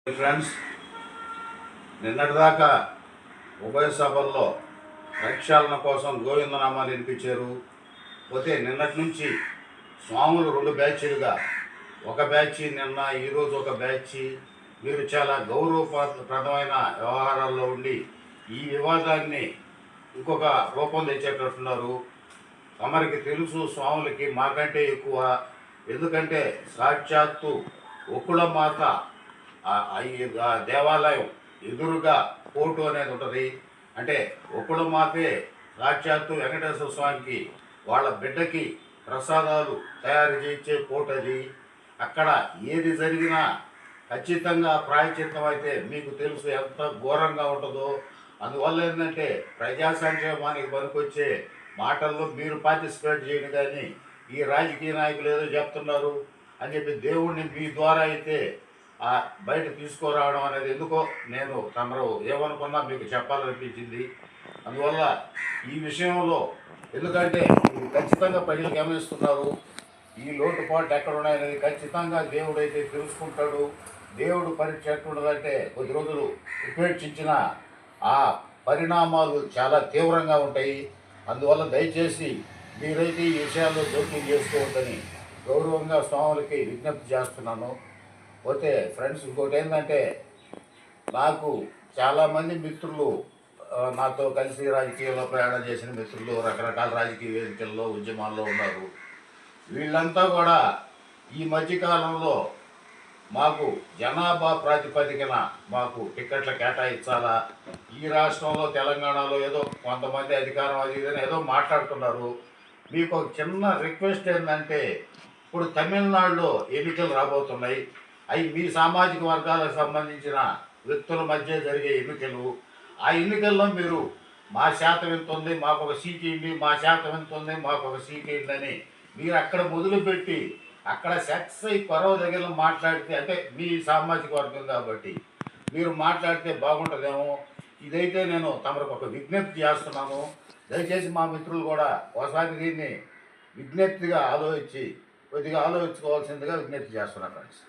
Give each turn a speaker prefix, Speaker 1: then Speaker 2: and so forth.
Speaker 1: Friends, నిన్నటిదాకా ఉభయ సభల్లో ప్రక్షాళన కోసం గోవిందనామాలు వినిపించారు. పోతే నిన్నటి నుంచి స్వాములు రెండు బ్యాచీలుగా, ఒక బ్యాచీ నిన్న, ఈరోజు ఒక బ్యాచీ, మీరు చాలా గౌరవప్రదమైన వ్యవహారాల్లో ఉండి ఈ వివాదాన్ని ఇంకొక రూపం తెచ్చేటట్టున్నారు. తమరికి తెలుసు స్వాములకి మాకంటే ఎక్కువ, ఎందుకంటే సాక్షాత్తు ఒక్కుళమాత ఆ దేవాలయం ఎదురుగా కోర్టు అనేది ఉంటుంది. అంటే ఒక్కడు మాపే సాక్షాత్తు వెంకటేశ్వర స్వామికి వాళ్ళ బిడ్డకి ప్రసాదాలు తయారు చేయించే కోర్టు అది. అక్కడ ఏది జరిగినా ఖచ్చితంగా ప్రాయచిత్తం అయితే మీకు తెలుసు ఎంత ఘోరంగా ఉంటుందో. అందువల్ల ఏంటంటే ప్రజా సంక్షేమానికి పనికొచ్చే మాటల్లో మీరు పార్టిసిపేట్ చేయను, కానీ ఈ రాజకీయ నాయకులు ఏదో చెప్తున్నారు అని చెప్పి దేవుణ్ణి మీ ద్వారా అయితే బయట తీసుకురావడం అనేది ఎందుకో నేను తమరు ఏమనుకున్నా మీకు చెప్పాలనిపించింది. అందువల్ల ఈ విషయంలో ఎందుకంటే ఇది ఖచ్చితంగా ప్రజలు గమనిస్తున్నారు. ఈ లోటుపాట్లు ఎక్కడ ఉన్నాయనేది ఖచ్చితంగా దేవుడైతే తెలుసుకుంటాడు. దేవుడు పరీక్ష ఎట్లుండదంటే కొద్ది రోజులు ఉపేక్షించిన ఆ పరిణామాలు చాలా తీవ్రంగా ఉంటాయి. అందువల్ల దయచేసి మీరైతే ఈ విషయాల్లో జోక్యం చేసుకోవద్దని గౌరవంగా స్వాములకి విజ్ఞప్తి చేస్తున్నాను. పోతే ఫ్రెండ్స్, ఇంకోటి ఏంటంటే నాకు చాలామంది మిత్రులు నాతో కలిసి రాజకీయాల్లో ప్రయాణం చేసిన మిత్రులు రకరకాల రాజకీయ వేదికల్లో ఉద్యమాల్లో ఉన్నారు. వీళ్ళంతా కూడా ఈ మధ్యకాలంలో మాకు జనాభా ప్రాతిపదికన మాకు టిక్కెట్ల కేటాయించాలా, ఈ రాష్ట్రంలో తెలంగాణలో ఏదో కొంతమంది అధికారం అది ఇదని ఏదో మాట్లాడుతున్నారు. మీకు ఒక చిన్న రిక్వెస్ట్ ఏంటంటే, ఇప్పుడు తమిళనాడులో ఎన్నికలు రాబోతున్నాయి. అవి మీ సామాజిక వర్గాలకు సంబంధించిన వ్యక్తుల మధ్య జరిగే ఎన్నికలు. ఆ ఎన్నికల్లో మీరు మా శాతం ఎంత ఉంది, మాకు ఒక సీట్ ఇవ్వండి, మా శాతం ఎంత ఉంది, మాకు ఒక సీట్ ఇవ్వండి అని మీరు అక్కడ మొదలుపెట్టి అక్కడ సెక్స్ కొరవ దగ్గర మాట్లాడితే, అంటే మీ సామాజిక వర్గం కాబట్టి మీరు మాట్లాడితే బాగుంటుందేమో. ఇదైతే నేను తమకు ఒక విజ్ఞప్తి చేస్తున్నాను. దయచేసి మా మిత్రులు కూడా ఒకసారి దీన్ని విజ్ఞప్తిగా కొద్దిగా ఆలోచించుకోవాల్సిందిగా విజ్ఞప్తి చేస్తున్నారు ఫ్రెండ్స్.